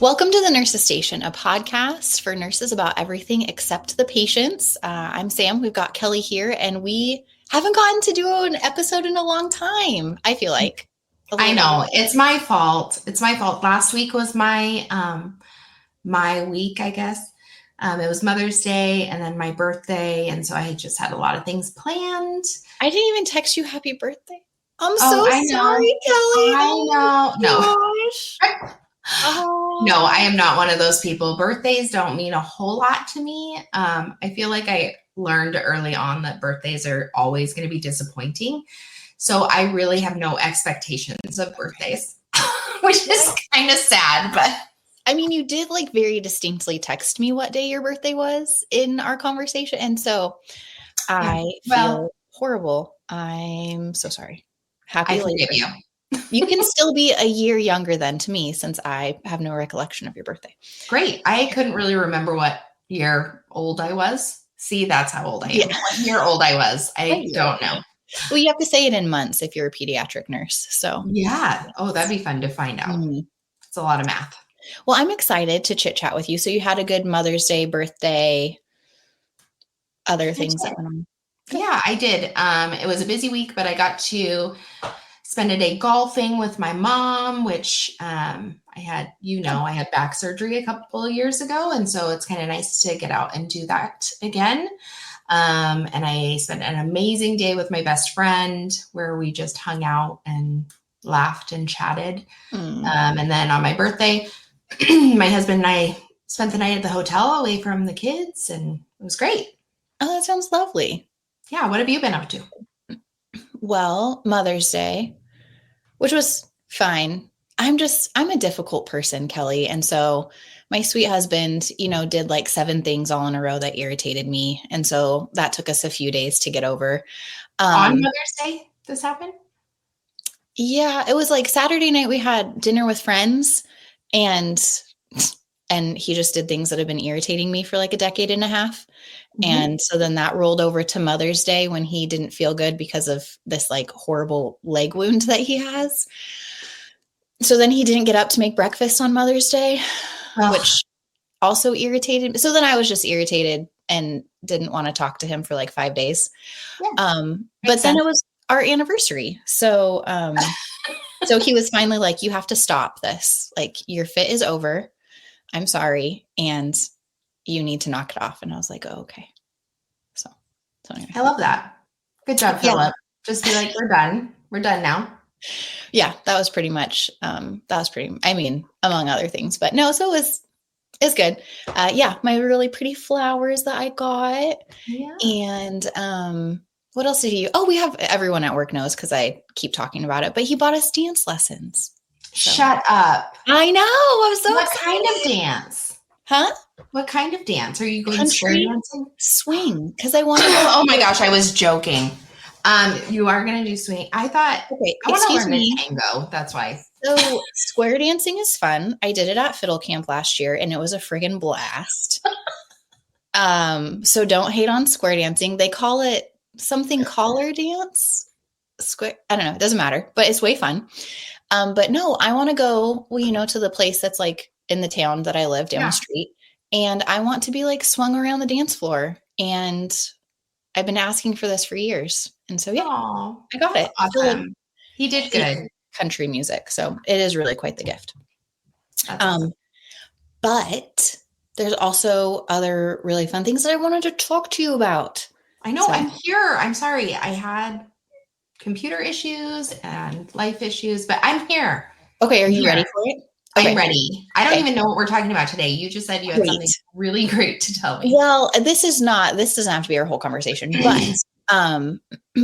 Welcome to the Nurses Station, a podcast for nurses about everything except the patients. I'm Sam. We've got Kelly here, and we haven't gotten to do an episode in a long time, I feel like. I know. It's my fault. Last week was my week, I guess. It was Mother's Day and then my birthday, and so I just had a lot of things planned. I didn't even text you happy birthday. I'm so sorry, Kelly. I know. Gosh. No, I am not one of those people. Birthdays don't mean a whole lot to me. I feel like I learned early on that birthdays are always going to be disappointing. So I really have no expectations of birthdays, which is kind of sad, but. I mean, you did like very distinctly text me what day your birthday was in our conversation. And so I feel horrible. I'm so sorry. Happy I forgive you. You can still be a year younger than to me since I have no recollection of your birthday. Great. I couldn't really remember what year old I was. See, that's how old I am. Yeah. What year old I was. I don't know. Well, you have to say it in months if you're a pediatric nurse. So yeah. Oh, that'd be fun to find out. It's a lot of math. Well, I'm excited to chit chat with you. So you had a good Mother's Day, birthday, other things that went on. Yeah, I did. It was a busy week, but I got to spend a day golfing with my mom, which I had back surgery a couple of years ago. And so it's kind of nice to get out and do that again. And I spent an amazing day with my best friend where we just hung out and laughed and chatted. And then on my birthday, my husband and I spent the night at the hotel away from the kids, and it was great. Oh, that sounds lovely. Yeah. What have you been up to? Well, Mother's Day, which was fine. I'm a difficult person, Kelly. And so my sweet husband, did like 7 things all in a row that irritated me. And so that took us a few days to get over. On Mother's Day, this happened? Yeah, it was like Saturday night we had dinner with friends, and he just did things that have been irritating me for like a decade and a half. And so then that rolled over to Mother's Day when he didn't feel good because of this like horrible leg wound that he has. So then he didn't get up to make breakfast on Mother's Day, which also irritated me. So then I was just irritated and didn't want to talk to him for like 5 days. Yeah, but then it was our anniversary. So, so he was finally like, you have to stop this. Like, your fit is over. I'm sorry. And you need to knock it off. And I was like, oh, okay. So anyway. I love that. Good job, Philip. Just be like, we're done. We're done now. Yeah, that was pretty much, among other things, but no, so it's good. My really pretty flowers that I got. Yeah. And, what else did he? Oh, we have everyone at work knows because I keep talking about it, but he bought us dance lessons. So. Shut up. I know. I'm so What excited. Kind of dance? Huh? What kind of dance? Are you going country dancing? Swing. Because I want to. Oh my gosh, I was joking. You are going to do swing. I thought, okay, I want to learn a tango. That's why. So square dancing is fun. I did it at Fiddle Camp last year and it was a friggin' blast. So don't hate on square dancing. They call it something collar dance. Square. I don't know. It doesn't matter, but it's way fun. But no, I want to go, to the place that's like in the town that I live down the street. And I want to be like swung around the dance floor. And I've been asking for this for years. And so, I got it. Awesome. Like he did good. Country music. So it is really quite the gift. Awesome. But there's also other really fun things that I wanted to talk to you about. I know. I'm here. I'm sorry. I had computer issues and life issues, but I'm here. Okay. Are you ready for it? Okay. I'm ready. I don't even know what we're talking about today. You just said you had something really great to tell me. Well, this doesn't have to be our whole conversation, but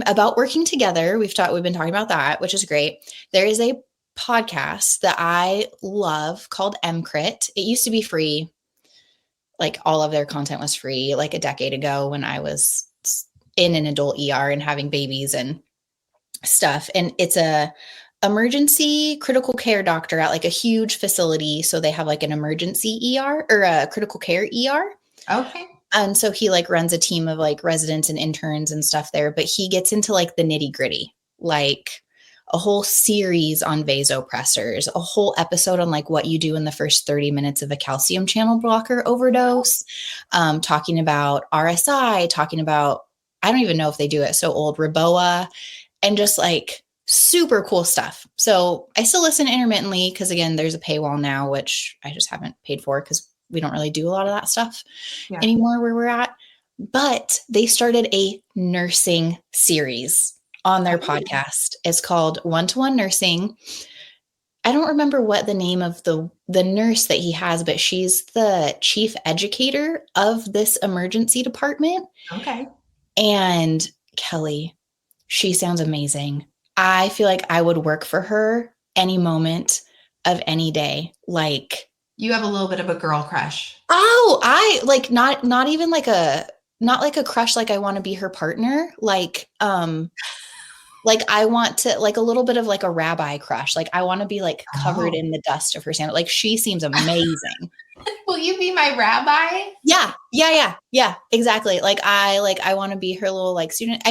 about working together, we've been talking about that, which is great. There is a podcast that I love called MCRIT. It used to be free. Like all of their content was free like a decade ago when I was in an adult ER and having babies and stuff. And it's a emergency critical care doctor at like a huge facility. So they have like an emergency ER or a critical care ER. Okay. And so he like runs a team of like residents and interns and stuff there, but he gets into like the nitty gritty, like, a whole series on vasopressors, a whole episode on like what you do in the first 30 minutes of a calcium channel blocker overdose, talking about RSI, talking about, I don't even know if they do it so old, Reboa, and just like super cool stuff. So I still listen intermittently because, again, there's a paywall now, which I just haven't paid for because we don't really do a lot of that stuff anymore where we're at. But they started a nursing series on their podcast. It's called One-to-One Nursing. I don't remember what the name of the nurse that he has, but she's the chief educator of this emergency department. Okay. And Kelly, she sounds amazing. I feel like I would work for her any moment of any day. Like, you have a little bit of a girl crush. Oh, I like not even like not like a crush, like I want to be her partner. Like I want to, like, a little bit of like a rabbi crush. Like I want to be like covered in the dust of her sandal. Like she seems amazing. Will you be my rabbi? Yeah, exactly. Like I want to be her little like student.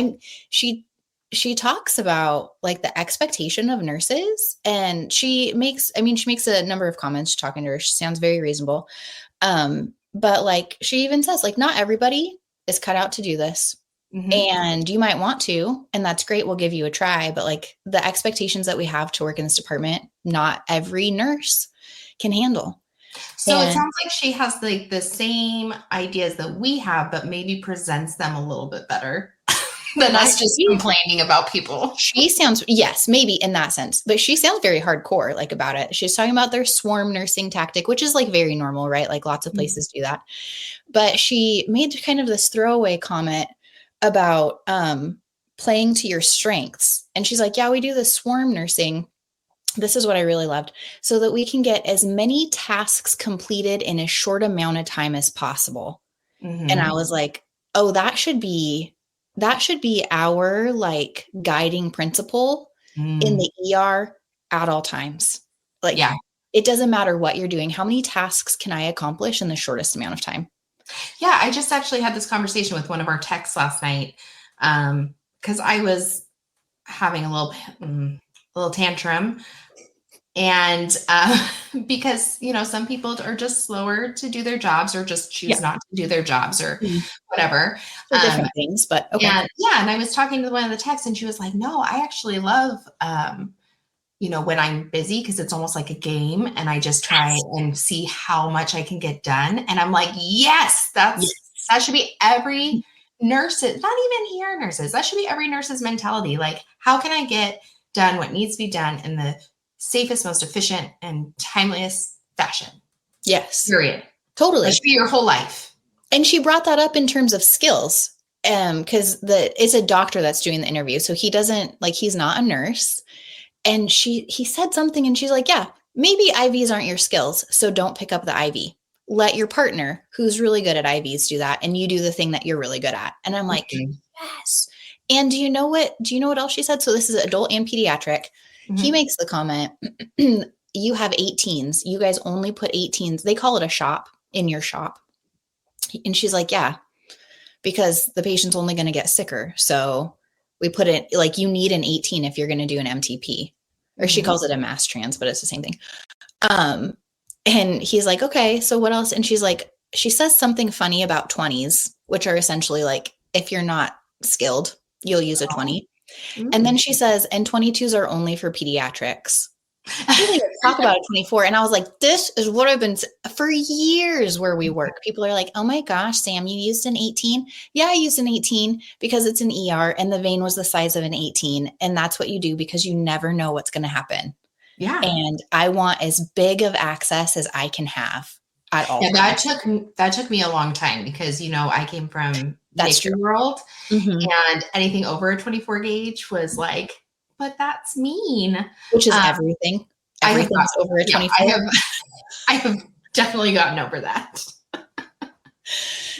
She talks about like the expectation of nurses, and she makes a number of comments talking to her. She sounds very reasonable. But like she even says like not everybody is cut out to do this. Mm-hmm. And you might want to, and that's great. We'll give you a try. But like the expectations that we have to work in this department, not every nurse can handle. So it sounds like she has like the same ideas that we have, but maybe presents them a little bit better than us just complaining about people. She sounds, yes, maybe in that sense, but she sounds very hardcore like about it. She's talking about their swarm nursing tactic, which is like very normal, right? Like lots of places do that. But she made kind of this throwaway comment about playing to your strengths. And she's like, yeah, we do the swarm nursing. This is what I really loved. So that we can get as many tasks completed in as short amount of time as possible. Mm-hmm. And I was like, oh, that should be our like guiding principle in the ER at all times. Like, it doesn't matter what you're doing. How many tasks can I accomplish in the shortest amount of time? Yeah. I just actually had this conversation with one of our techs last night. Cause I was having a little tantrum, and because, you know, some people are just slower to do their jobs or just choose not to do their jobs or whatever. Different things, but okay. And I was talking to one of the techs, and she was like, no, I actually love, you know, when I'm busy, because it's almost like a game, and I just try and see how much I can get done. And I'm like, yes, that should be every nurse's, not even ER nurses. That should be every nurse's mentality. Like, how can I get done what needs to be done in the safest, most efficient, and timeliest fashion? Yes. Period. Totally. That should be your whole life. And she brought that up in terms of skills, because it's a doctor that's doing the interview. So he doesn't, like, he's not a nurse. And he said something, and she's like, yeah, maybe IVs aren't your skills, so don't pick up the IV. Let your partner, who's really good at IVs, do that, and you do the thing that you're really good at. And I'm like, yes. And do you know what else she said? So this is adult and pediatric. Mm-hmm. He makes the comment, you have 18s. You guys only put 18s. They call it a shop in your shop. And she's like, yeah, because the patient's only going to get sicker. So we put it like, you need an 18 if you're going to do an MTP, or she calls it a mass trans, but it's the same thing. And he's like, okay, so what else? And she's like, she says something funny about 20s, which are essentially like, if you're not skilled, you'll use a 20. Mm-hmm. And then she says, and 22s are only for pediatrics. She didn't even talk about a 24. And I was like, this is what I've been for years where we work. People are like, oh my gosh, Sam, you used an 18. Yeah, I used an 18 because it's an ER and the vein was the size of an 18. And that's what you do because you never know what's going to happen. Yeah. And I want as big of access as I can have at all. Yeah, that took me a long time because, you know, I came from the world, and anything over a 24 gauge was like, but that's mean. Which is everything. Everything's over a 24. I have definitely gotten over that.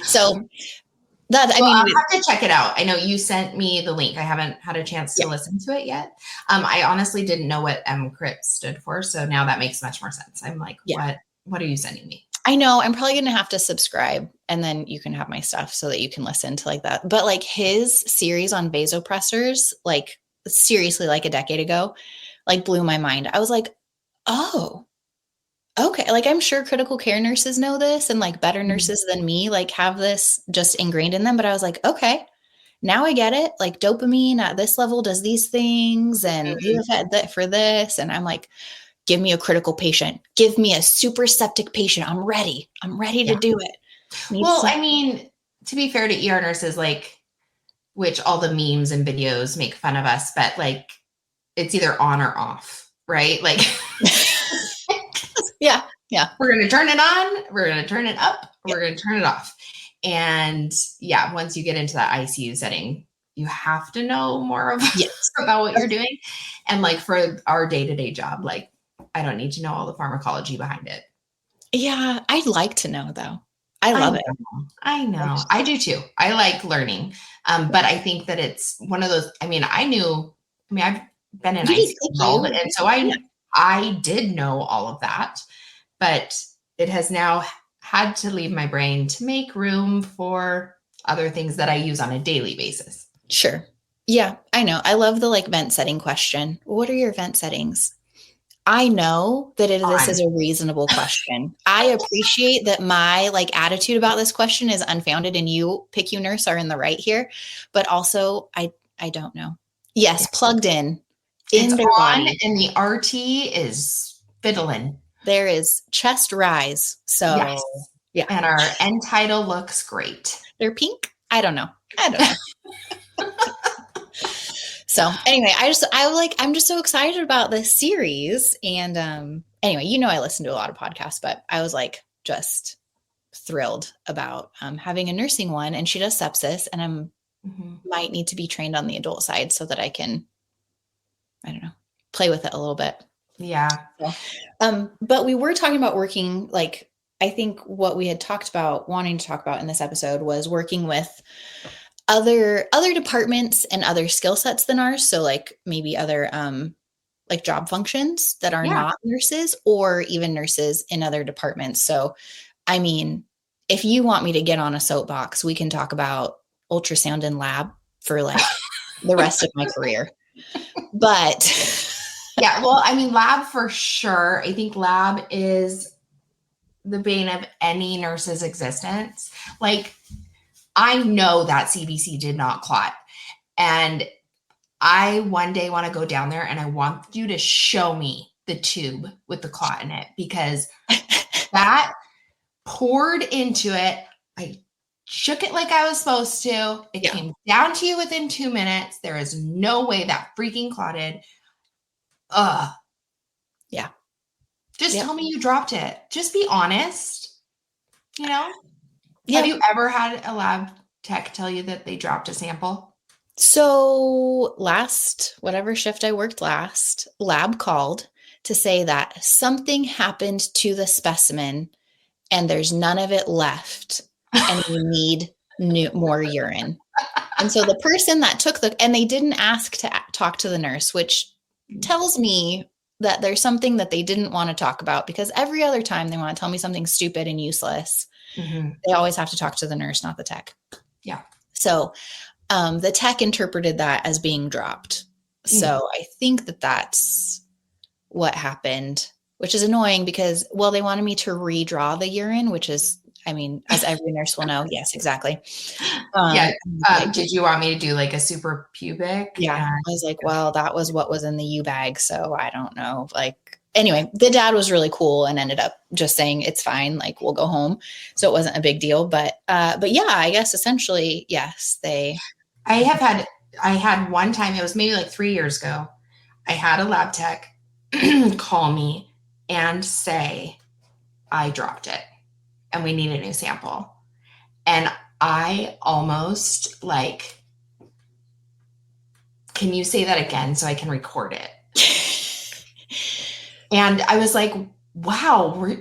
So I'll have to check it out. I know you sent me the link. I haven't had a chance to listen to it yet. I honestly didn't know what MCRIT stood for. So now that makes much more sense. I'm like, what are you sending me? I know I'm probably going to have to subscribe, and then you can have my stuff so that you can listen to like that. But like his series on vasopressors, like seriously like a decade ago, like blew my mind. I was like, oh, okay. Like I'm sure critical care nurses know this and like better Mhm. nurses than me like have this just ingrained in them. But I was like, okay, now I get it. Like dopamine at this level does these things and you have had that for this. And I'm like, give me a critical patient. Give me a super septic patient. I'm ready. I'm ready to Yeah. do it. Need Well, some. I mean, to be fair to ER nurses, like, which all the memes and videos make fun of us, but like, it's either on or off, right? Like, Yeah. Yeah. we're going to turn it on, we're going to turn it up, we're going to turn it off. And yeah, once you get into that ICU setting, you have to know more Yes. about what you're doing. And like for our day-to-day job, like I don't need to know all the pharmacology behind it. Yeah. I'd like to know though. I I love it. know. I know. I do too. I like learning. But I think that it's one of those, I've been in You did ICU world. PICU. And so Yeah. I did know all of that, but it has now had to leave my brain to make room for other things that I use on a daily basis. Sure. Yeah, I know. I love the like vent setting question. What are your vent settings? I know that this is On. a reasonable question. I appreciate that my like attitude about this question is unfounded and you PICU nurse are in the right here, but also I don't know. Yes, Yeah. plugged It's in their on body. and the RT is fiddling. There is chest rise. Yes. So, yeah. And our end title looks great. They're pink? I don't know. I don't know. So anyway, I'm just so excited about this series. And anyway, I listen to a lot of podcasts, but I was like just thrilled about having a nursing one, and she does sepsis, and might need to be trained on the adult side so that I can, I don't know, play with it a little bit. Yeah. So, but we were talking about working, like, I think what we had talked about wanting to talk about in this episode was working with other departments and other skill sets than ours. So like maybe other like job functions that are Yeah. not nurses or even nurses in other departments. So I mean, if you want me to get on a soapbox, we can talk about ultrasound and lab for like the rest of my career. But Yeah. Well, I mean, lab for sure. I think lab is the bane of any nurse's existence. Like, I know that CBC did not clot. And I one day want to go down there and I want you to show me the tube with the clot in it because that poured into it. I shook it like I was supposed to. It yeah. came down to you within 2 minutes. There is no way that freaking clotted. Yeah. Just Yep. tell me you dropped it. Just be honest. Yeah. Have you ever had a lab tech tell you that they dropped a sample? So whatever shift I worked last, lab called to say that something happened to the specimen and there's none of it left and we need more urine. And so the person that took and they didn't ask to talk to the nurse, which tells me that there's something that they didn't want to talk about, because every other time they want to tell me something stupid and useless, they always have to talk to the nurse, not the tech. Yeah. So the tech interpreted that as being dropped. So I think that that's what happened, which is annoying because, well, they wanted me to redraw the urine, which is, I mean, as every nurse will know. Yes, exactly. Yeah. Did you want me to do like a super pubic? Yeah. I was like, well, that was what was in the U bag. So I don't know. Like, anyway, the dad was really cool and ended up just saying, it's fine. Like, we'll go home. So it wasn't a big deal. But yeah, I guess essentially, yes, I had one time, it was maybe like 3 years ago. I had a lab tech call me and say, I dropped it and we need a new sample. And I almost like, can you say that again so I can record it? And I was like, wow,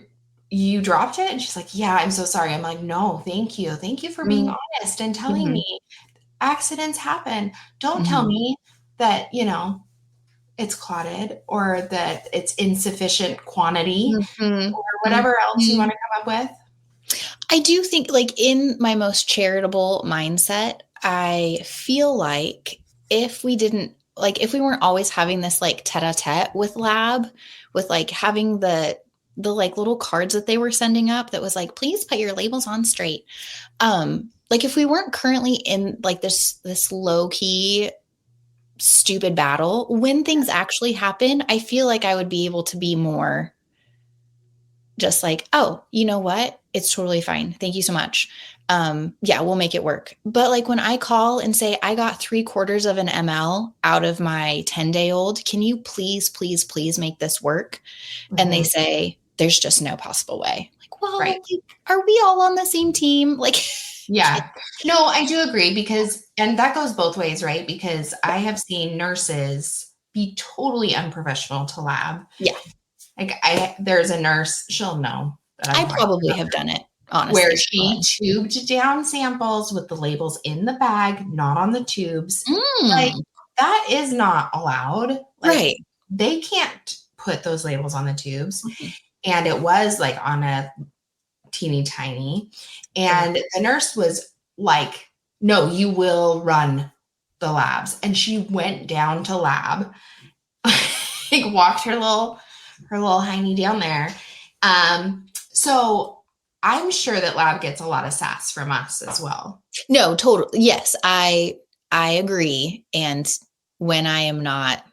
you dropped it? And she's like, yeah, I'm so sorry. I'm like, no, thank you. Thank you for being honest and telling me accidents happen. Don't tell me that, it's clotted or that it's insufficient quantity or whatever else you want to come up with. I do think, like, in my most charitable mindset, I feel like if we didn't like, if we weren't always having this like tete-a-tete with lab, with like having the like little cards that they were sending up that was like, please put your labels on straight. Like if we weren't currently in like this low key stupid battle, when things actually happen, I feel like I would be able to be more just like, oh, you know what? It's totally fine. Thank you so much. Yeah, we'll make it work. But like when I call and say, I got 3/4 of an ml out of my 10-day-old, can you please, please, please make this work? And they say, there's just no possible way. Like, well, Right. like, are we all on the same team? Like, Yeah. No, I do agree because, and that goes both ways, right? Because I have seen nurses be totally unprofessional to lab. yeah, Like there's a nurse, she'll know that I I'm talking probably about, have done it, honestly. where she tubed down samples with the labels in the bag, not on the tubes. Like that is not allowed. Like Right. they can't put those labels on the tubes. Mhm. And it was like on a teeny tiny. And the nurse was like, no, you will run the labs. And she went down to lab, like walked her little hiney down there. So I'm sure that lab gets a lot of sass from us as well. No, totally. Yes, I agree. And when I am not,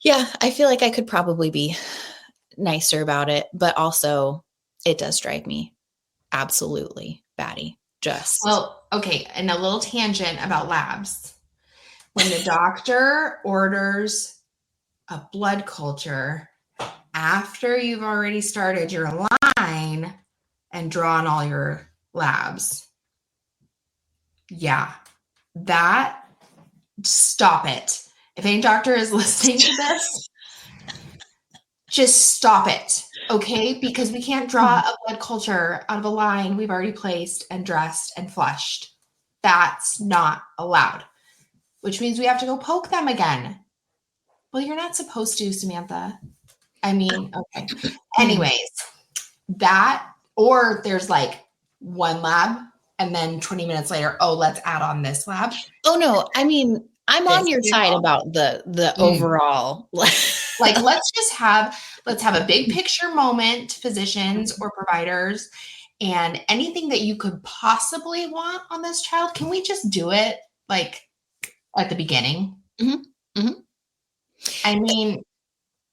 yeah, I feel like I could probably be nicer about it, but also it does drive me absolutely batty. Just Well, okay, and a little tangent about labs. When the doctor orders a blood culture after you've already started your line and drawn all your labs. Yeah, that, stop it. If any doctor is listening to this, just stop it, okay? Because we can't draw a blood culture out of a line we've already placed and dressed and flushed. That's not allowed, which means we have to go poke them again. Well, you're not supposed to, Samantha. I mean, okay. Anyways, that, or there's like one lab and then 20 minutes later, oh, let's add on this lab. Oh no, I mean, I'm on your side about the overall. Like let's have a big picture moment, physicians or providers, and anything that you could possibly want on this child, can we just do it like at the beginning? I mean,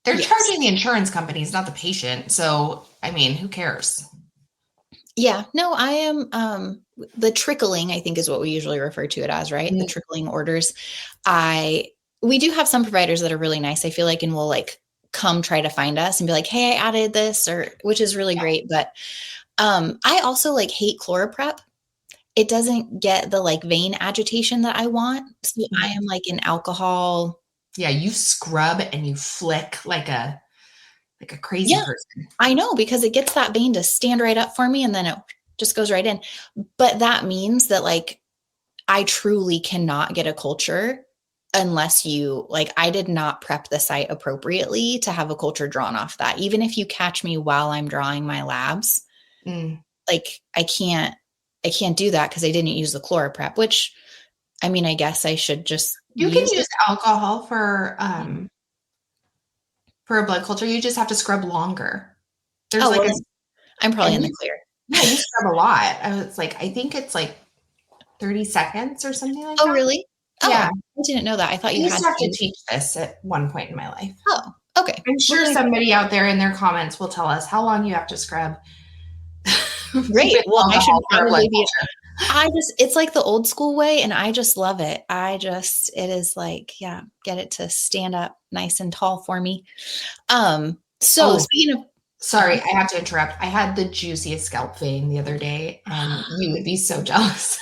they're charging the insurance companies, not the patient. So, I mean, who cares? Yeah, no, I am the trickling, I think is what we usually refer to it as, right? The trickling orders. We do have some providers that are really nice, I feel like, and will like come try to find us and be like, hey, I added this, or which is really great. But I also like hate ChloraPrep. It doesn't get the like vein agitation that I want. So I am like an alcohol. Yeah, you scrub and you flick like a crazy person. I know, because it gets that vein to stand right up for me and then it just goes right in. But that means that like I truly cannot get a culture unless you like, I did not prep the site appropriately to have a culture drawn off that. Even if you catch me while I'm drawing my labs, like I can't do that because I didn't use the ChloraPrep, which I mean, I guess I should just You can use alcohol for a blood culture. You just have to scrub longer. There's I'm probably in the clear. Yeah, you scrub a lot. I think it's like 30 seconds or something like that. Oh, really? Oh, yeah. I didn't know that. I thought you used to have to teach this at one point in my life. Oh, okay. I'm sure somebody out there in their comments will tell us how long you have to scrub. Great. Well, I should probably be. It's like the old school way, and I just love it. It is like, yeah, get it to stand up nice and tall for me. Speaking of, sorry, I have to interrupt. I had the juiciest scalp vein the other day, and you would be so jealous.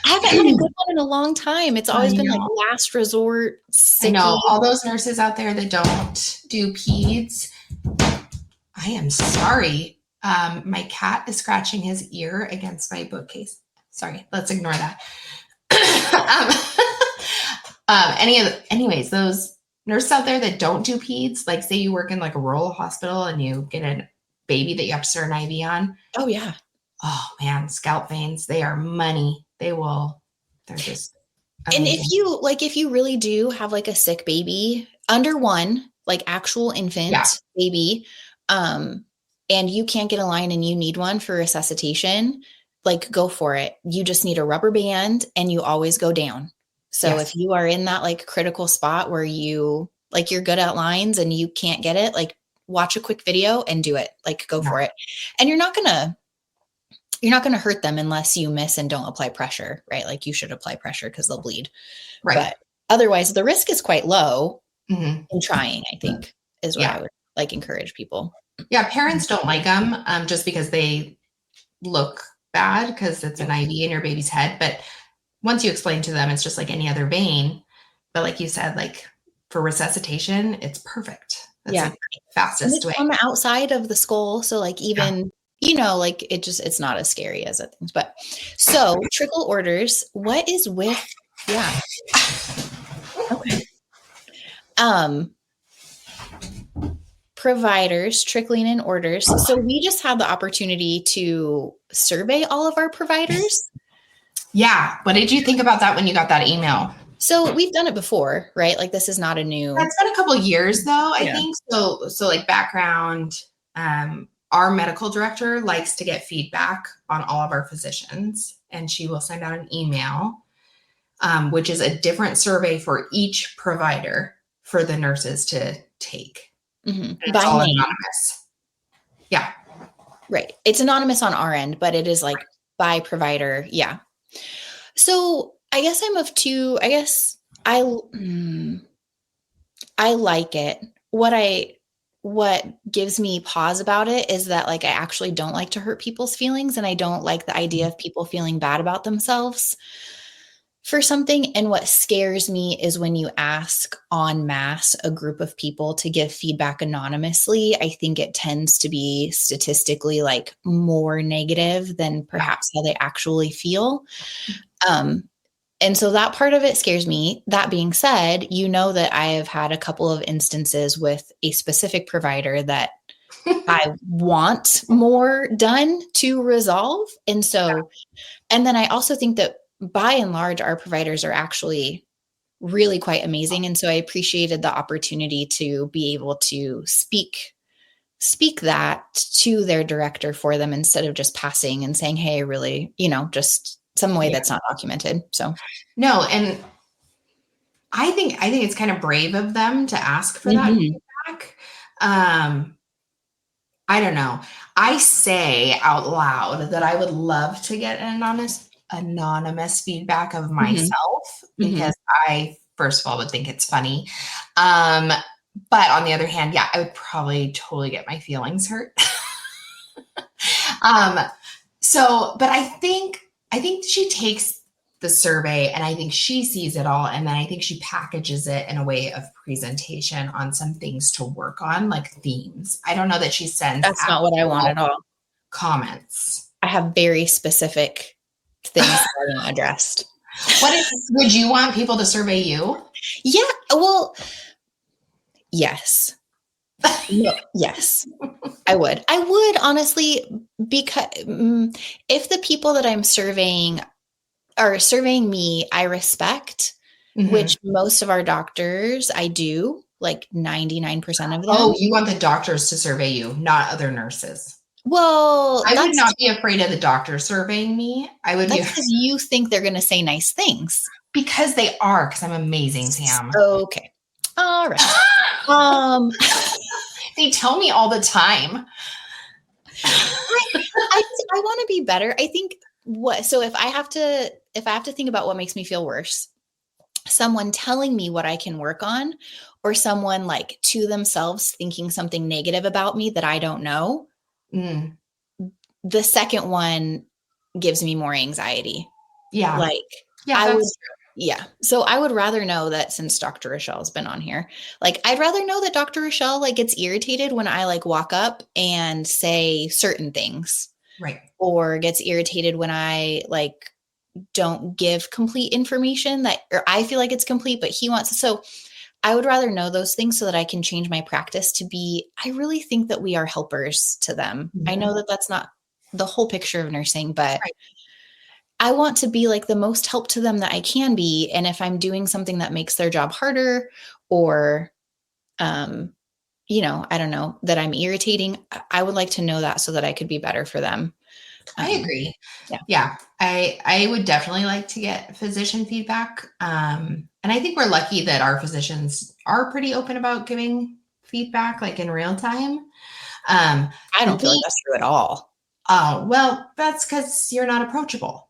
I haven't had a good one in a long time. It's always been like last resort. I know all those nurses out there that don't do peds. I am sorry. My cat is scratching his ear against my bookcase. Sorry, let's ignore that. Anyways, those nurses out there that don't do peds, like say you work in like a rural hospital and you get a baby that you have to start an IV on. Oh yeah. Oh man, scalp veins, they are money. They're just. And Amazing. if you really do have like a sick baby under one, like actual Yeah. infant baby, and you can't get a line and you need one for resuscitation, like go for it. You just need a rubber band and you always go down. So if Yes. you are in that like critical spot where you like you're good at lines and you can't get it, like watch a quick video and do it. Like go Yeah. for it. And you're not gonna hurt them unless you miss and don't apply pressure, right? Like you should apply pressure because they'll bleed. Right. But otherwise, the risk is quite low Hmm. in trying, I think, is what Yeah. I would like encourage people. Yeah. Parents don't like them just because they look bad because it's an IV in your baby's head. But once you explain to them, it's just like any other vein. But like you said, like for resuscitation, it's perfect. That's Yeah. like the And fastest it's way. on the outside of the skull. So like Yeah. even, like it's not as scary as it things. But so trickle orders, what is with yeah. Okay. Um providers trickling in orders. So we just had the opportunity to survey all of our providers. Yeah. What did you think about that when you got that email? So we've done it before, right? Like this is not a new. That's been a couple of years though, I Yeah. think. So like background, our medical director likes to get feedback on all of our physicians, and she will send out an email, which is a different survey for each provider for the nurses to take. And it's By all name. anonymous. Yeah. Right. It's anonymous on our end, but it is like by provider. Yeah. So I guess I'm of two. I guess I like it. What gives me pause about it is that like I actually don't like to hurt people's feelings, and I don't like the idea of people feeling bad about themselves for something. And what scares me is when you ask en masse a group of people to give feedback anonymously. I think it tends to be statistically like more negative than perhaps how they actually feel. And so that part of it scares me. That being said, that I have had a couple of instances with a specific provider that I want more done to resolve. And so, and then I also think that by and large, our providers are actually really quite amazing. And so I appreciated the opportunity to be able to speak that to their director for them instead of just passing and saying, hey, really, just some way that's not documented. So No, and I think it's kind of brave of them to ask for that feedback. I don't know. I say out loud that I would love to get an anonymous feedback of myself because I, first of all, would think it's funny. But on the other hand, yeah, I would probably totally get my feelings hurt. But I think she takes the survey and I think she sees it all. And then I think she packages it in a way of presentation on some things to work on, like themes. I don't know that she sends. That's not what I want at all. Comments. I have very specific things that I want addressed. Would you want people to survey you? Yeah. Well, yes. No, yes, I would. I would honestly, because if the people that I'm surveying are surveying me, I respect, which most of our doctors, I do, like 99% of them. Oh, you want the doctors to survey you, not other nurses. Well, I would not be afraid of the doctor surveying me. I would be because you think they're going to say nice things. Because they are, because I'm amazing, Sam. Okay. All right. They tell me all the time. I want to be better. I think so if I have to think about what makes me feel worse, someone telling me what I can work on, or someone like to themselves thinking something negative about me that I don't know. The second one gives me more anxiety. Yeah. Like yeah, I would, true. yeah. So I would rather know that, since Dr. Rochelle's been on here, like I'd rather know that Dr. Rochelle like gets irritated when I like walk up and say certain things. Right. Or gets irritated when I like don't give complete information or I feel like it's complete, but he wants. So I would rather know those things so that I can change my practice to be, I really think that we are helpers to them. I know that that's not the whole picture of nursing, but I want to be like the most help to them that I can be. And if I'm doing something that makes their job harder or, um, I don't know, that I'm irritating, I would like to know that so that I could be better for them. I agree. Yeah. Yeah, I would definitely like to get physician feedback. And I think we're lucky that our physicians are pretty open about giving feedback like in real time. I For don't feel like me, that's true at all. oh, well, that's because you're not approachable.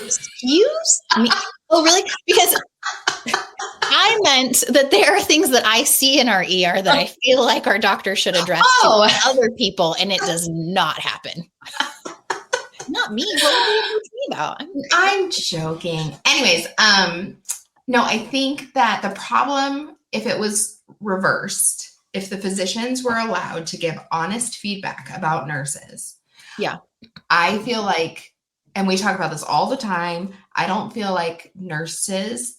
Excuse me. Oh, really? Because I meant that there are things that I see in our ER that I feel like our doctor should address to Oh, other people, and it does not happen. Not me. What would they approach me about? I'm joking. Anyways, no, I think that the problem, if it was reversed, if the physicians were allowed to give honest feedback about nurses, Yeah. I feel like, and we talk about this all the time, I don't feel like nurses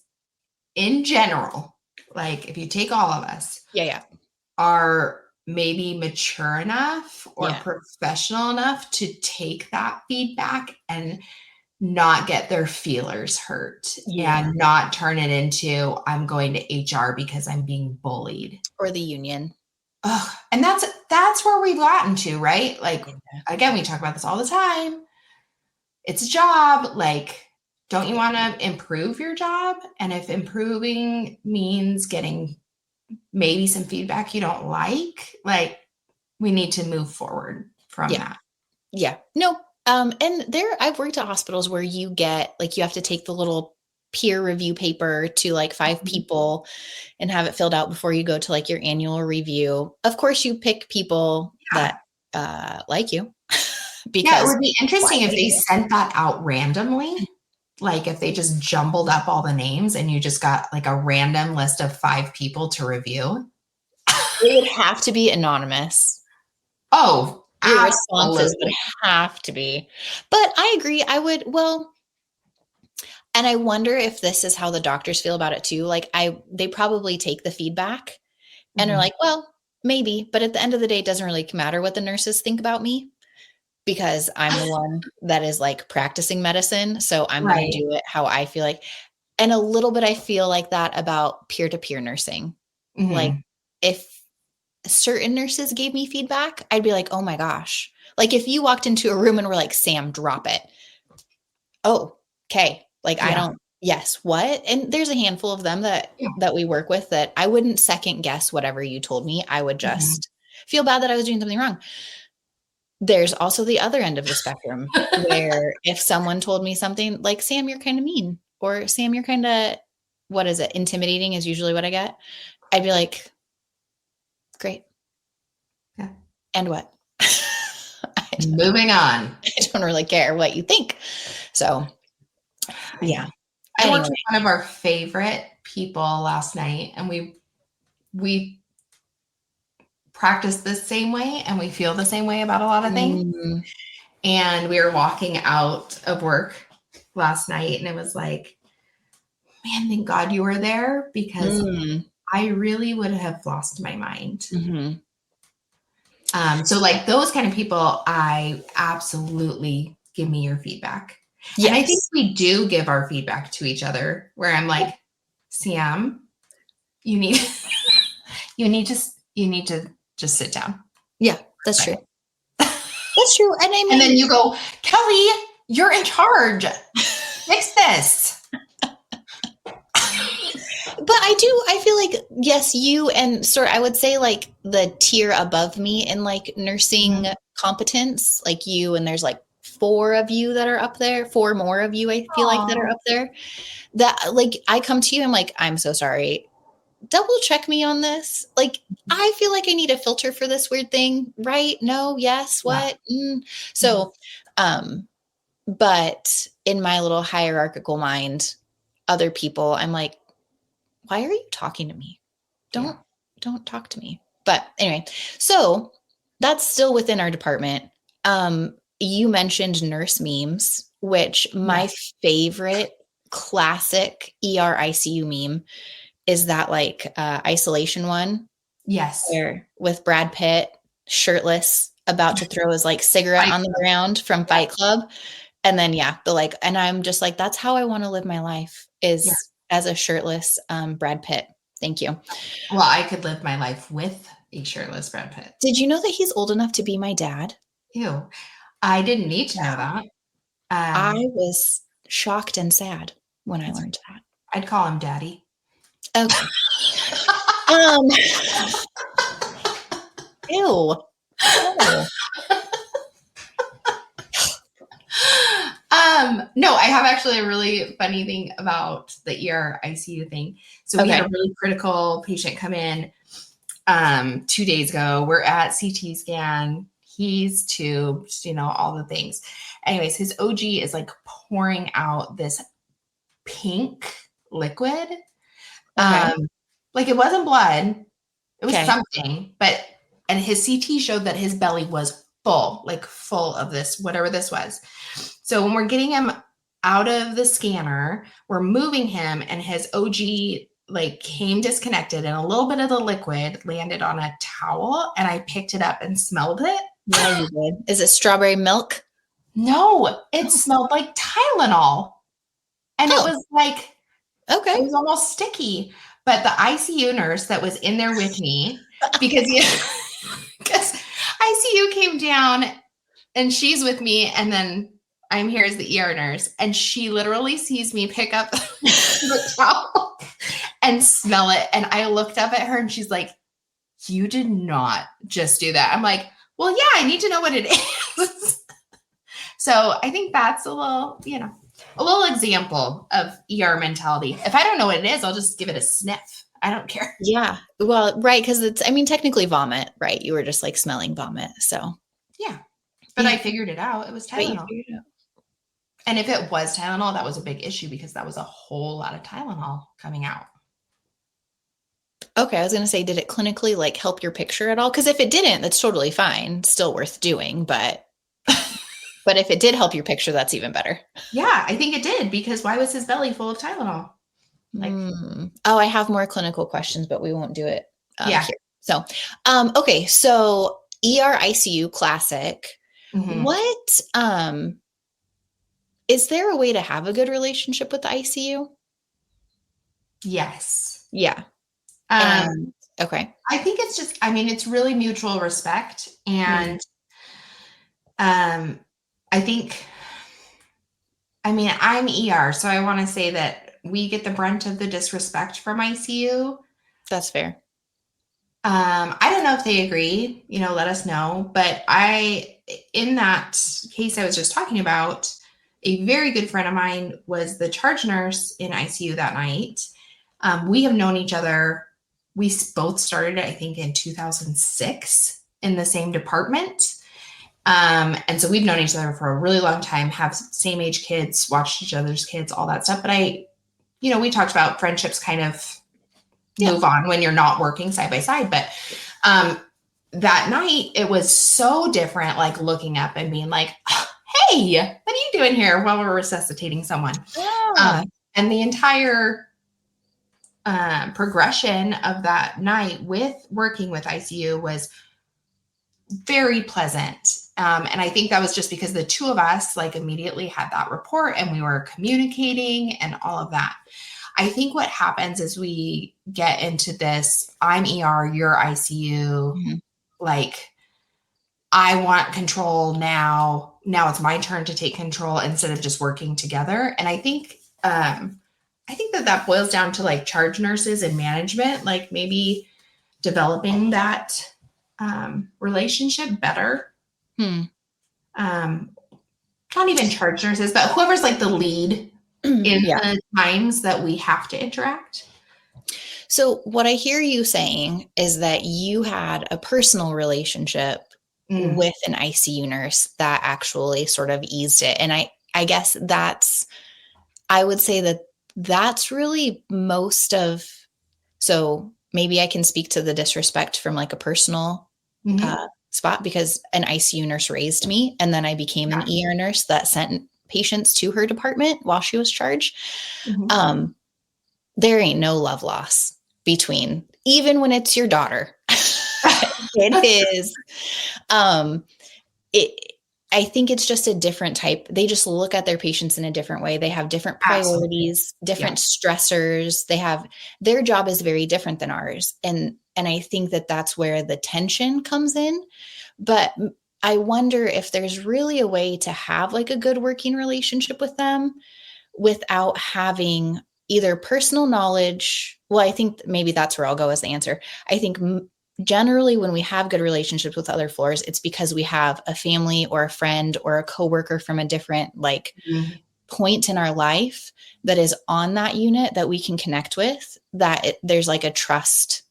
in general, like if you take all of us, Yeah. are maybe mature enough or Yeah. professional enough to take that feedback and not get their feelers hurt Yeah. and not turn it into I'm going to HR because I'm being bullied. Or the union. Ugh. And that's where we've gotten to, right? Like, Yeah. again, we talk about this all the time. It's a job. Like, don't you want to improve your job? And if improving means getting maybe some feedback you don't like we need to move forward from Yeah. that. Yeah. No. And I've worked at hospitals where you get like you have to take the little peer review paper to like 5 people and have it filled out before you go to like your annual review. Of course, you pick people Yeah. that like you Yeah, it because would be why interesting if wouldn't they you? sent that out randomly. Like if they just jumbled up all the names and you just got like a random list of 5 people to review. It would have to be anonymous. Oh, Your responses would absolutely. have to be. But I agree. And I wonder if this is how the doctors feel about it too. Like they probably take the feedback and are Mhm. like, well, maybe, but at the end of the day, it doesn't really matter what the nurses think about me because I'm the one that is like practicing medicine. So I'm going to Right. do it how I feel like. And a little bit, I feel like that about peer to peer nursing. Like Mhm. if certain nurses gave me feedback, I'd be like, oh my gosh. Like if you walked into a room and were like, Sam, drop it. Oh, okay. Like I Yeah. don't, yes, what? And there's a handful of them that Yeah. we work with that I wouldn't second guess whatever you told me. I would Mhm. just feel bad that I was doing something wrong. There's also the other end of the spectrum where if someone told me something like, Sam, you're kind of mean, or Sam, you're kind of, what is it? Intimidating is usually what I get. I'd be like, great. Yeah. And what? Moving on. I don't really care what you think. So, I yeah. know. I worked Anyway. with one of our favorite people last night and we practice the same way and we feel the same way about a lot of things. Mm, And we were walking out of work last night and it was like, man, thank God you were there because mm, I really would have lost my mind. mhm. So like those kind of people, I absolutely give me your feedback. And I think Yes. we do give our feedback to each other where I'm like, Sam, you need you need to just sit down. Yeah, that's true. That's true. And I And then mean, you go, Kelly, you're in charge. Fix this. but I feel like, yes, you and I would say like the tier above me in like nursing Mhm. competence, like you, and there's like 4 of you that are up there, 4 more of you, I feel like that are Aw. up there that like I come to you, I'm like, I'm so sorry. Double check me on this. Like, I feel like I need a filter for this weird thing, right? No, yes, Yeah. what? Mhm. So, but in my little hierarchical mind, other people, I'm like, why are you talking to me? Yeah. Don't talk to me. But anyway, so that's still within our department. You mentioned nurse memes, which my Yes. favorite classic ER ICU meme is that like isolation one Yes. where with Brad Pitt shirtless about to throw his like cigarette Fight on the Club. ground from Yep. Fight Club. And then, yeah, and I'm just like, that's how I want to live my life Yeah. is as a shirtless Brad Pitt. Thank you. Well, I could live my life with a shirtless Brad Pitt. Did you know that he's old enough to be my dad? Ew. I didn't need to know that. I Um, was shocked and sad when I it's, learned that. I'd call him daddy. Okay. Um, ew. No. No, I have actually a really funny thing about the ER ICU thing. So we had Okay. a really critical patient come in 2 days ago. We're at CT scan. He's tubed, all the things. Anyways, his OG is like pouring out this pink liquid. Okay. Like it wasn't blood. It was Okay. something, and his CT showed that his belly was full, like full of this, whatever this was. So when we're getting him out of the scanner, we're moving him and his OG like came disconnected and a little bit of the liquid landed on a towel and I picked it up and smelled it. Yeah, you did. Is it strawberry milk? No, it smelled like Tylenol. And it Oh, was like, it okay. was almost sticky. But the ICU nurse that was in there with me, because ICU came down and she's with me, and then I'm here as the ER nurse, and she literally sees me pick up the towel and smell it. And I looked up at her and she's like, "You did not just do that." I'm like, "Well, yeah, I need to know what it is." So I think that's a little example of ER mentality. If I don't know what it is, I'll just give it a sniff. I don't care. Yeah. Well, right. Because technically vomit, right? You were just like smelling vomit. So, Yeah. But yeah. I figured it out. It was But you Tylenol. figured it out. And if it was Tylenol, that was a big issue because that was a whole lot of Tylenol coming out. Okay. I was going to say, did it clinically like help your picture at all? Because if it didn't, that's totally fine. Still worth doing. But if it did help your picture, that's even better. Yeah, I think it did because why was his belly full of Tylenol? Like, Oh, I have more clinical questions, but we won't do it yeah. here. So, okay. So ER ICU classic. Mm-hmm. What, is there a way to have a good relationship with the ICU? Yes. Yeah. Okay. I think it's just, it's really mutual respect. And I think, I'm ER, so I want to say that we get the brunt of the disrespect from ICU. That's fair. I don't know if they agree, let us know. But in that case I was just talking about, a very good friend of mine was the charge nurse in ICU that night. We have known each other. We both started, I think, in 2006 in the same department. And so we've known each other for a really long time, have same age kids, watched each other's kids, all that stuff. But we talked about friendships kind of move on when you're not working side by side. But that night it was so different, like looking up and being like, "Hey, what are you doing here?" while we're resuscitating someone. And the entire progression of that night with working with ICU was very pleasant. And I think that was just because the two of us like immediately had that rapport and we were communicating and all of that. I think what happens is we get into this, I'm ER, you're ICU. Mm-hmm. Like, I want control now. Now it's my turn to take control instead of just working together. And I think that boils down to like charge nurses and management, like maybe developing that relationship better. Not even charge nurses, but whoever's like the lead in the times that we have to interact. So what I hear you saying is that you had a personal relationship with an ICU nurse that actually sort of eased it. And I guess I would say that's really most of, so maybe I can speak to the disrespect from like a personal spot, because an ICU nurse raised me and then I became an ER nurse that sent patients to her department while she was charged. There ain't no love loss between, even when it's your daughter. It is, I think it's just a different type. They just look at their patients in a different way. They have different Absolutely. priorities, different Yeah. stressors. Their job is very different than ours. And I think that that's where the tension comes in. But I wonder if there's really a way to have like a good working relationship with them without having either personal knowledge. Well, I think maybe that's where I'll go as the answer. I think generally when we have good relationships with other floors, it's because we have a family or a friend or a coworker from a different like Mhm. point in our life that is on that unit that we can connect with, there's like a trust.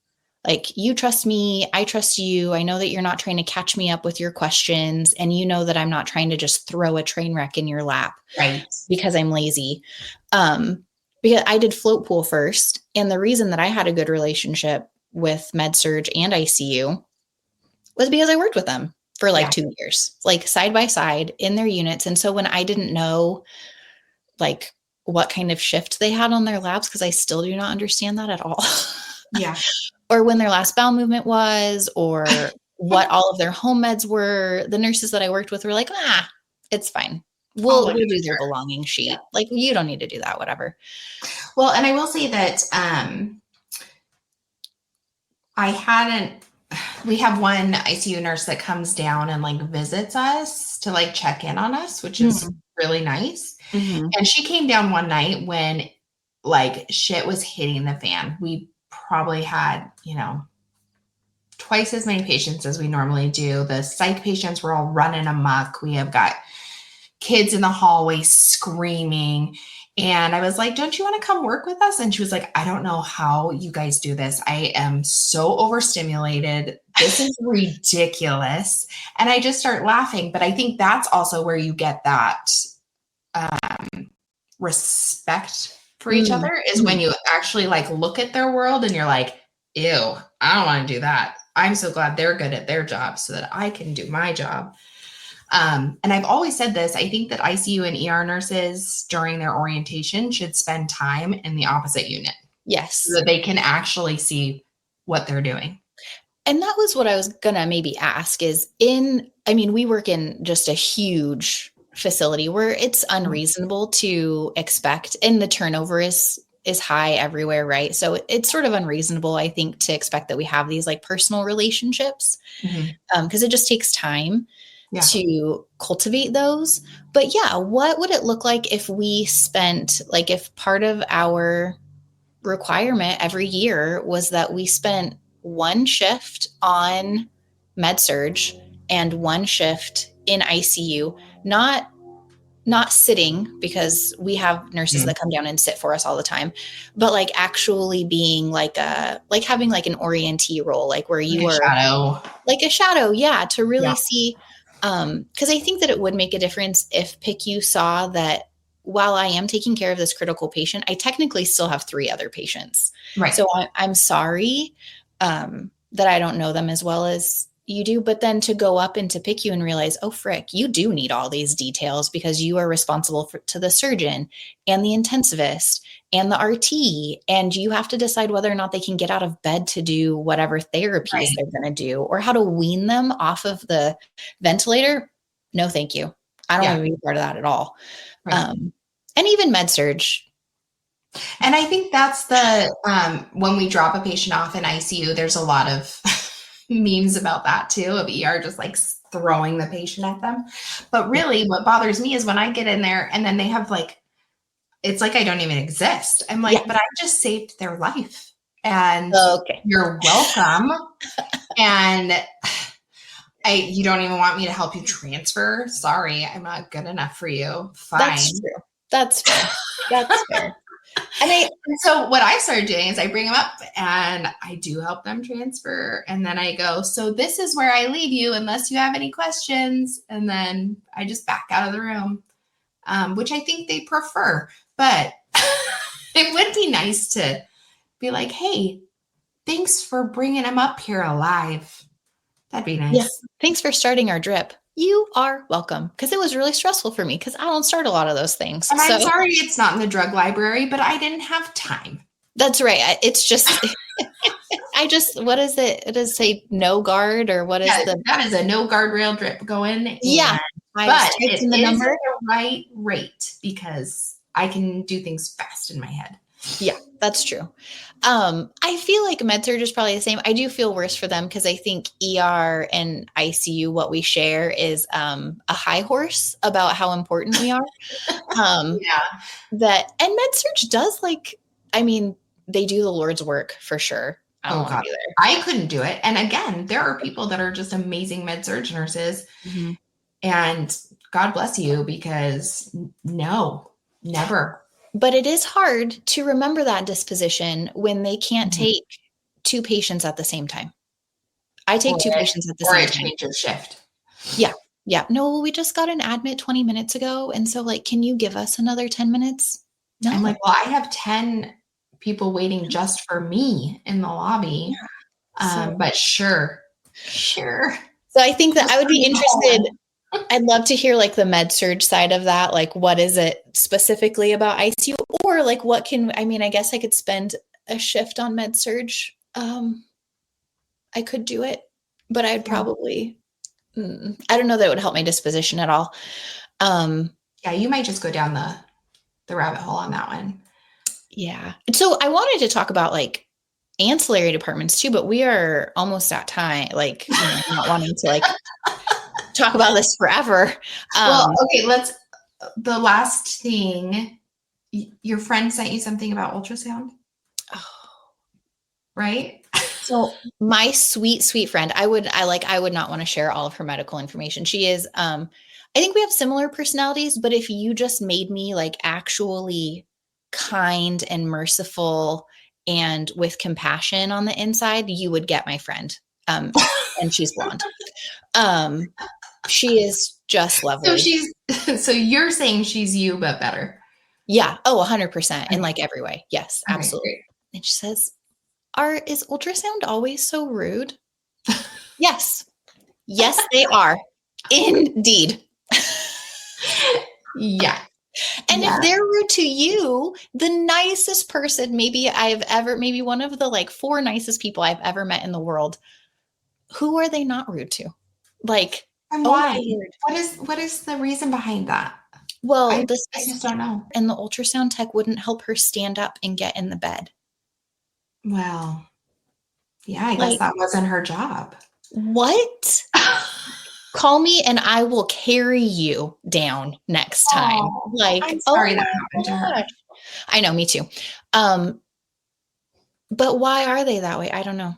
Like, you trust me, I trust you. I know that you're not trying to catch me up with your questions. And you know that I'm not trying to just throw a train wreck in your lap Right. because I'm lazy. Because I did float pool first. And the reason that I had a good relationship with med surg and ICU was because I worked with them for like Yeah. 2 years, like side by side in their units. And so when I didn't know like what kind of shift they had on their labs, because I still do not understand that at all. Yeah. Or when their last bowel movement was, or what all of their home meds were. The nurses that I worked with were like, it's fine. I'll We'll look at do it. their Sure. belonging Yeah. sheet. Like, you don't need to do that, whatever. Well, and I will say that we have one ICU nurse that comes down and like visits us to like check in on us, which is really nice. Mm-hmm. And she came down one night when like shit was hitting the fan. We probably had, twice as many patients as we normally do. The psych patients were all running amok. We have got kids in the hallway screaming. And I was like, don't you want to come work with us? And she was like, I don't know how you guys do this. I am so overstimulated. This is ridiculous. And I just start laughing. But I think that's also where you get that respect for each other, is when you actually like look at their world and you're like, ew, I don't want to do that. I'm so glad they're good at their job so that I can do my job. And I've always said this, I think that ICU and ER nurses during their orientation should spend time in the opposite unit. Yes. So that they can actually see what they're doing. And that was what I was going to maybe ask we work in just a huge facility where it's unreasonable to expect, and the turnover is high everywhere, right? So it's sort of unreasonable, I think, to expect that we have these like personal relationships, because it just takes time to cultivate those. But yeah, what would it look like if we spent, like, if part of our requirement every year was that we spent one shift on med surg and one shift in ICU, not sitting, because we have nurses that come down and sit for us all the time, but like actually being like having like an orientee role, like where you are like a shadow. Yeah. To really see, cause I think that it would make a difference if PICU saw that while I am taking care of this critical patient, I technically still have 3 other patients. Right. So I'm sorry, that I don't know them as well as you do, but then to go up into PICU and realize, oh, frick, you do need all these details because you are responsible to the surgeon and the intensivist and the RT, and you have to decide whether or not they can get out of bed to do whatever therapies they're going to do, or how to wean them off of the ventilator. No, thank you. I don't want to be part of that at all. Right. And even med surg. And I think that's when we drop a patient off in ICU, there's a lot of memes about that too, of ER just like throwing the patient at them. But really what bothers me is when I get in there and then they have like, it's like I don't even exist. I'm like, but I just saved their life. And you're welcome. And you don't even want me to help you transfer? Sorry, I'm not good enough for you. Fine. That's true. That's fair. That's fair. And so what I started doing is I bring them up and I do help them transfer. And then I go, so this is where I leave you unless you have any questions. And then I just back out of the room, which I think they prefer. But it would be nice to be like, hey, thanks for bringing them up here alive. That'd be nice. Yeah. Thanks for starting our drip. You are welcome. Because it was really stressful for me because I don't start a lot of those things. And I'm sorry it's not in the drug library, but I didn't have time. That's right. It's just, what is it? It does say no guard, or what is that is a no guardrail drip going. Yeah. I But just typed it in the is at number. the right rate because I can do things fast in my head. Yeah, that's true. I feel like med-surg is probably the same. I do feel worse for them because I think ER and ICU, what we share is a high horse about how important we are. Yeah. And med-surg does they do the Lord's work for sure. I don't Oh want to God, be there. I couldn't do it. And again, there are people that are just amazing med-surg nurses, and God bless you because no, never. But it is hard to remember that disposition when they can't take two patients at the same time. I take two patients at the Or same it time. changes shift. Yeah. Yeah. No, we just got an admit 20 minutes ago. And so, like, can you give us another 10 minutes? No. I'm like, well, I have 10 people waiting just for me in the lobby. Yeah. But sure. So I think that I would be interested. I'd love to hear like the med-surg side of that. Like, what is it specifically about ICU, or like I guess I could spend a shift on med-surg. I could do it, but I'd probably, I don't know that it would help my disposition at all. Yeah, you might just go down the rabbit hole on that one. Yeah. So I wanted to talk about like ancillary departments too, but we are almost at time, like, not wanting to like talk about this forever. Well, okay, the last thing, your friend sent you something about ultrasound, right? So my sweet, sweet friend, I would not want to share all of her medical information. She is, I think we have similar personalities, but if you just made me like actually kind and merciful and with compassion on the inside, you would get my friend. And she's blonde. She is just lovely. So you're saying she's you, but better. Yeah. Oh, 100% in like every way. Yes, absolutely. Great. And she says, is ultrasound always so rude? Yes. Yes, they are. Indeed. Yeah. And if they're rude to you, the nicest person maybe one of the like 4 nicest people I've ever met in the world, who are they not rude to? Like, and why? What is the reason behind that? Well, I just don't know. And the ultrasound tech wouldn't help her stand up and get in the bed. Well, yeah, I guess that wasn't her job. What? Call me and I will carry you down next time. I'm sorry that happened to her. I know, me too. But why are they that way? I don't know.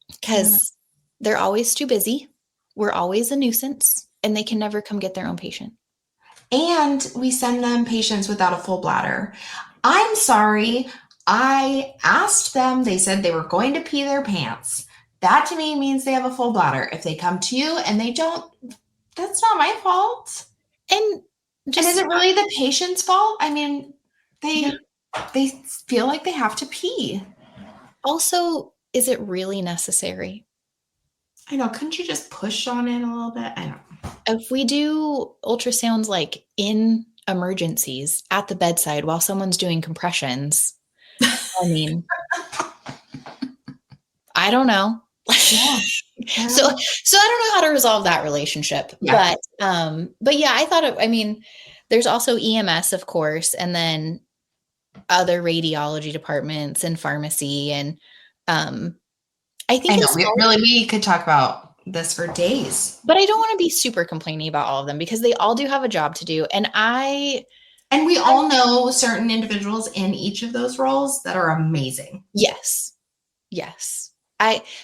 Because they're always too busy. We're always a nuisance, and they can never come get their own patient. And we send them patients without a full bladder. I'm sorry. I asked them, they said they were going to pee their pants. That to me means they have a full bladder. If they come to you and they don't, that's not my fault. And is it really the patient's fault? I mean, they feel like they have to pee. Also, is it really necessary? I know. Couldn't you just push on it a little bit? I don't know. If we do ultrasounds like in emergencies at the bedside while someone's doing compressions, I mean, I don't know. Yeah. So I don't know how to resolve that relationship, but yeah, I thought there's also EMS, of course, and then other radiology departments and pharmacy. And, I think we could talk about this for days, but I don't want to be super complaining about all of them because they all do have a job to do. And we all know certain individuals in each of those roles that are amazing. Yes.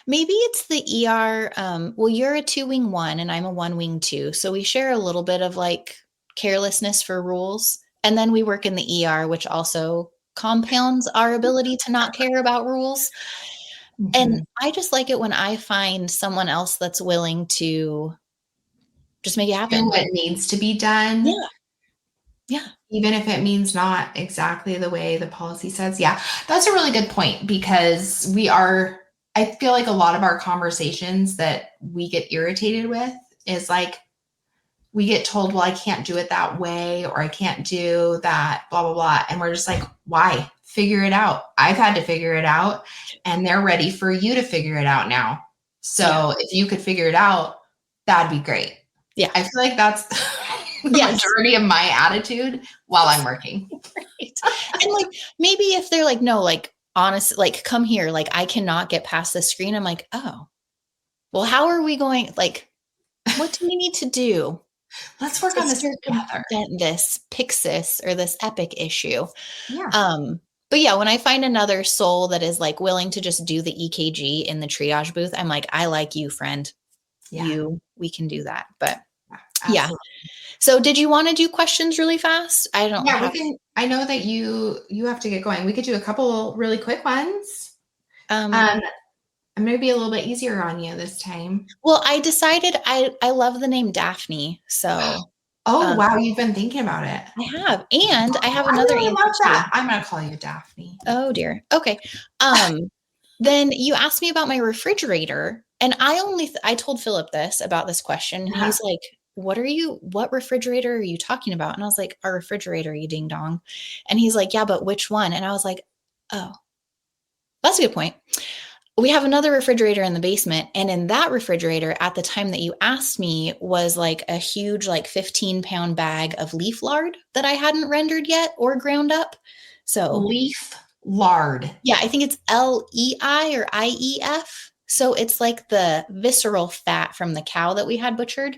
Maybe it's the ER. Well, you're a 2-wing 1 and I'm a 1-wing 2. So we share a little bit of like carelessness for rules. And then we work in the ER, which also compounds our ability to not care about rules. Mm-hmm. And I just like it when I find someone else that's willing to just make it happen. Do what needs to be done. Yeah. Even if it means not exactly the way the policy says. Yeah, that's a really good point because I feel like a lot of our conversations that we get irritated with is like, we get told, well, I can't do it that way, or I can't do that, blah, blah, blah. And we're just like, why? Figure it out. I've had to figure it out and they're ready for you to figure it out now. So if you could figure it out, that'd be great. Yeah. I feel like that's the majority of my attitude while I'm working. Right. And like, maybe if they're like, no, like, honest, like, come here, like, I cannot get past the screen. I'm like, oh, well, how are we going? Like, what do we need to do Let's work to on this together. circumvent this Pixis or this Epic issue? Yeah. But yeah, when I find another soul that is like willing to just do the EKG in the triage booth, I'm like, I like you, friend. Yeah. We can do that. But yeah. Absolutely. So did you want to do questions really fast? I don't Yeah, we have. can. I know that you have to get going. We could do a couple really quick ones. I'm going to be a little bit easier on you this time. Well, I decided I love the name Daphne. So Oh, wow. You've been thinking about it. I have. And I have I another really answer love too. that. I'm going to call you Daphne. Oh dear. Okay. Then you asked me about my refrigerator, and I told Philip this about this question, and he's like, what refrigerator are you talking about? And I was like, our refrigerator, you ding dong. And he's like, yeah, but which one? And I was like, oh, that's a good point. We have another refrigerator in the basement, and in that refrigerator at the time that you asked me was like a huge, like 15-pound bag of leaf lard that I hadn't rendered yet or ground up. So leaf lard. Yeah, I think it's LEI or IEF. So it's like the visceral fat from the cow that we had butchered.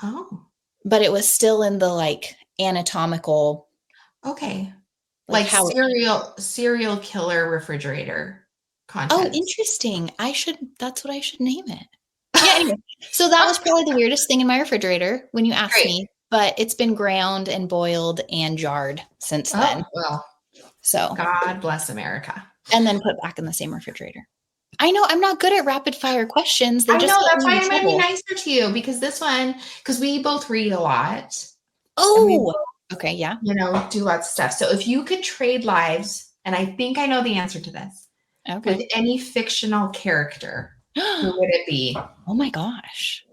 Oh. But it was still in the like anatomical. Okay. Like how serial killer refrigerator Oh, contents. interesting. That's what I should name it. Yeah, anyway. So that was probably the weirdest thing in my refrigerator when you asked me, but it's been ground and boiled and jarred since then. Well, so God bless America. And then put back in the same refrigerator. I know I'm not good at rapid fire questions. They just that's why I'm going to be nicer to you, because because we both read a lot. Oh, okay. Yeah. Do lots of stuff. So if you could trade lives, and I think I know the answer to this, with any fictional character, who would it be? Oh my gosh.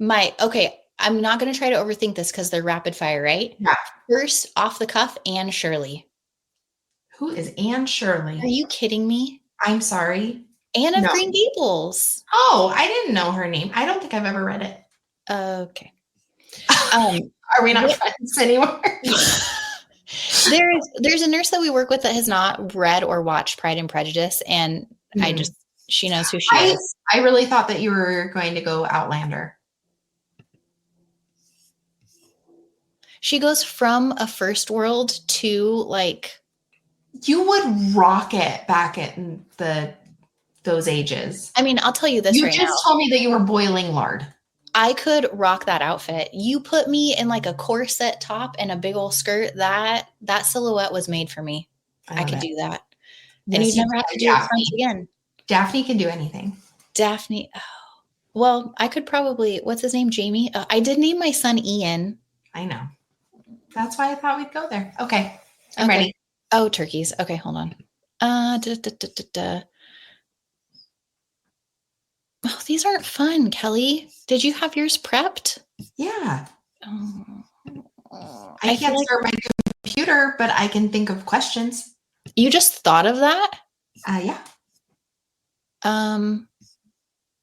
Okay. I'm not going to try to overthink this because they're rapid fire, right? Yeah. First, off the cuff, Anne Shirley. Who is Anne Shirley? Are you kidding me? I'm sorry. Anne of Green Gables. Oh, I didn't know her name. I don't think I've ever read it. Okay. Are we not friends anymore? There's a nurse that we work with that has not read or watched Pride and Prejudice, and she knows who she is. I really thought that you were going to go Outlander. She goes from a first world to like. You would rock it back at those ages. I mean, I'll tell you this right now. You just told me that you were boiling lard. I could rock that outfit. You put me in like a corset top and a big old skirt. That silhouette was made for me. I could do that. Yes, and you'd never have to do it again. Daphne can do anything. Daphne. Oh. Well, I could probably, what's his name? Jamie? I did name my son Ian. I know. That's why I thought we'd go there. Okay. I'm ready. Oh, turkeys. Okay, hold on. Oh, these aren't fun, Kelly. Did you have yours prepped? Yeah. I can't start my computer, but I can think of questions. You just thought of that? Yeah.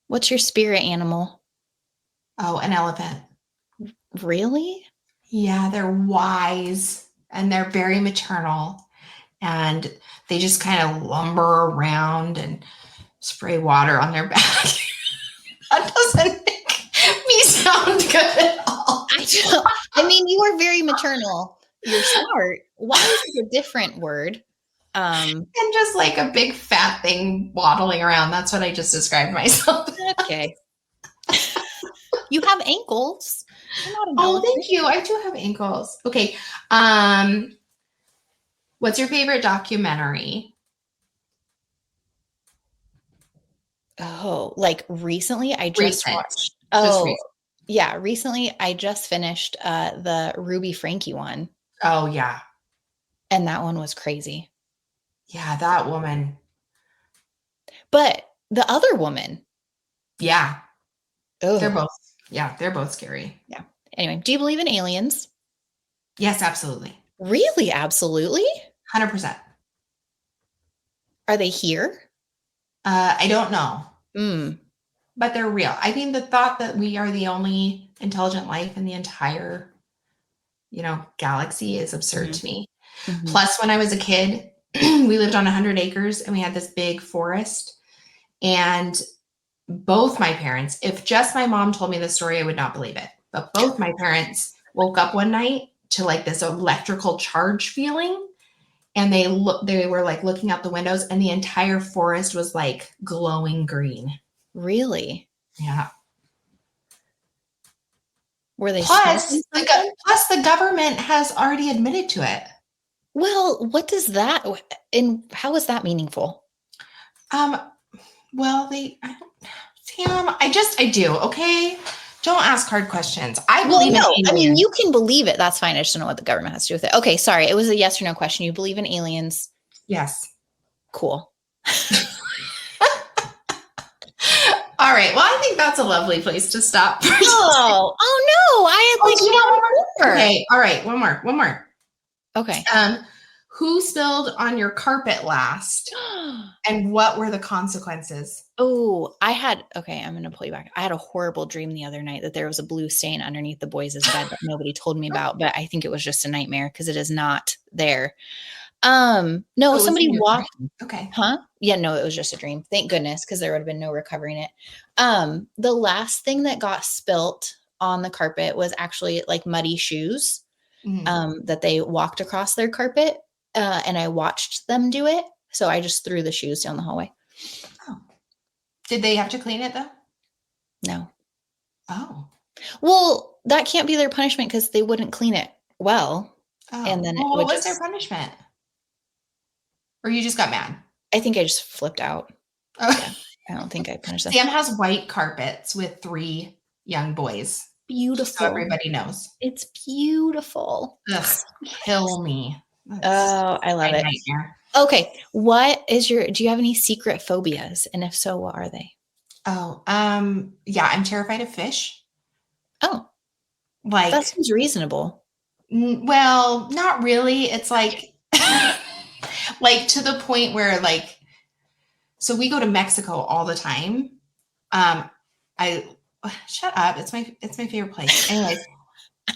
What's your spirit animal? Oh, an elephant. Really? Yeah, they're wise and they're very maternal, and they just kind of lumber around and spray water on their back. That doesn't make me sound good at all. I mean, you are very maternal. You're smart. Why is it a different word? And just like a big fat thing waddling around. That's what I just described myself. Okay. You have ankles. Oh, thank you. I do have ankles. Okay. What's your favorite documentary? Oh, like recently I just watched. Oh, yeah. Recently I just finished the Ruby Frankie one. Oh, yeah. And that one was crazy. Yeah, that woman. But the other woman. Yeah. Oh. They're both scary. Yeah. Anyway, do you believe in aliens? Yes, absolutely. Really? Absolutely? 100%. Are they here? I don't know. but they're real. I think the thought that we are the only intelligent life in the entire, galaxy is absurd to me. Mm-hmm. Plus, when I was a kid, we lived on 100 acres and we had this big forest. And both my parents, if just my mom told me the story, I would not believe it. But both my parents woke up one night to like this electrical charge feeling. And they were like looking out the windows and the entire forest was like glowing green. Really? Yeah. Were they plus the government has already admitted to it. Well, what does that, and how is that meaningful? Well, Sam, I do. Okay. Don't ask hard questions. I believe in aliens. I mean, you can believe it. That's fine. I just don't know what the government has to do with it. Okay. Sorry. It was a yes or no question. You believe in aliens? Yes. Cool. All right. Well, I think that's a lovely place to stop. Oh no. I had do you want one more? Okay. All right. One more. Okay. Who spilled on your carpet last and what were the consequences? Oh, I'm going to pull you back. I had a horrible dream the other night that there was a blue stain underneath the boys' bed that nobody told me about, but I think it was just a nightmare because it is not there. No, somebody walked. Okay. Huh? Yeah, no, it was just a dream. Thank goodness, because there would have been no recovering it. The last thing that got spilt on the carpet was actually like muddy shoes that they walked across their carpet. And I watched them do it. So I just threw the shoes down the hallway. Oh. Did they have to clean it though? No. Oh. Well, that can't be their punishment because they wouldn't clean it well. Oh. And then what was their punishment? Or you just got mad? I think I just flipped out. Oh. Yeah, I don't think I punished them. Sam has white carpets with 3 young boys. Beautiful. So everybody knows. It's beautiful. Ugh, kill me. I love it. Nightmare. Okay. Do you have any secret phobias? And if so, what are they? Oh, yeah, I'm terrified of fish. Oh, like that seems reasonable. Well, not really. It's like, like to the point where so we go to Mexico all the time. Shut up. It's my favorite place. Anyways,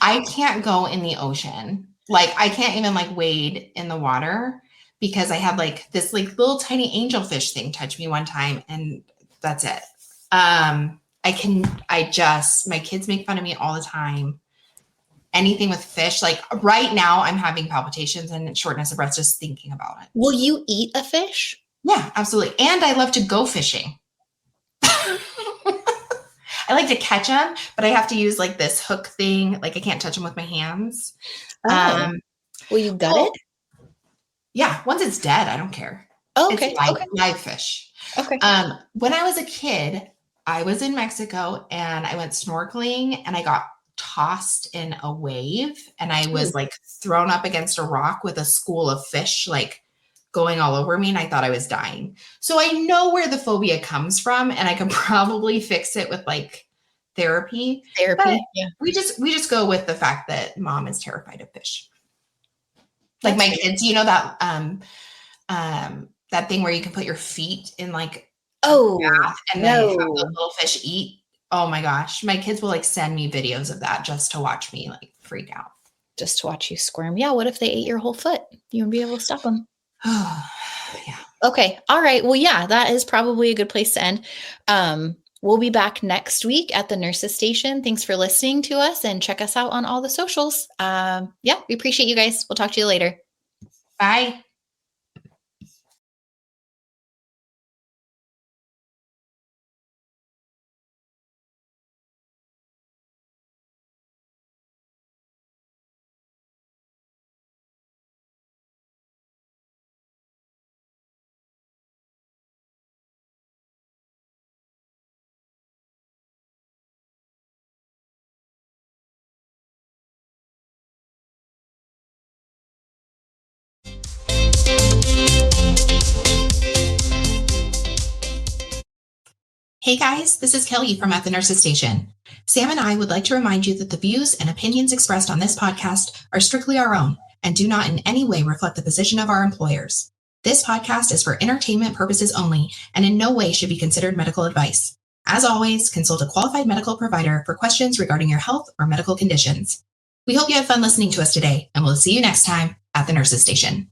I can't go in the ocean. I can't even wade in the water because I had this little tiny angelfish thing touch me one time and that's it. My kids make fun of me all the time. Anything with fish, right now I'm having palpitations and shortness of breath just thinking about it. Will you eat a fish? Yeah, absolutely. And I love to go fishing. I like to catch them, but I have to use this hook thing. I can't touch them with my hands. Oh. Will you gut it? Yeah. Once it's dead, I don't care. Oh, okay. It's live fish. Okay. When I was a kid, I was in Mexico and I went snorkeling and I got tossed in a wave and I was thrown up against a rock with a school of fish, going all over me. And I thought I was dying. So I know where the phobia comes from and I can probably fix it with therapy. But yeah. We just go with the fact that mom is terrified of fish. My kids, that that thing where you can put your feet in bath and then have the little fish eat. Oh my gosh. My kids will send me videos of that just to watch me freak out. Just to watch you squirm. Yeah. What if they ate your whole foot? You wouldn't be able to stop them. Oh, yeah. Okay. All right. Well, yeah, that is probably a good place to end. We'll be back next week at the nurses station. Thanks for listening to us and check us out on all the socials. Yeah, we appreciate you guys. We'll talk to you later. Bye. Hey guys, this is Kelly from At the Nurses Station. Sam and I would like to remind you that the views and opinions expressed on this podcast are strictly our own and do not in any way reflect the position of our employers. This podcast is for entertainment purposes only and in no way should be considered medical advice. As always, consult a qualified medical provider for questions regarding your health or medical conditions. We hope you had fun listening to us today, and we'll see you next time at the Nurses Station.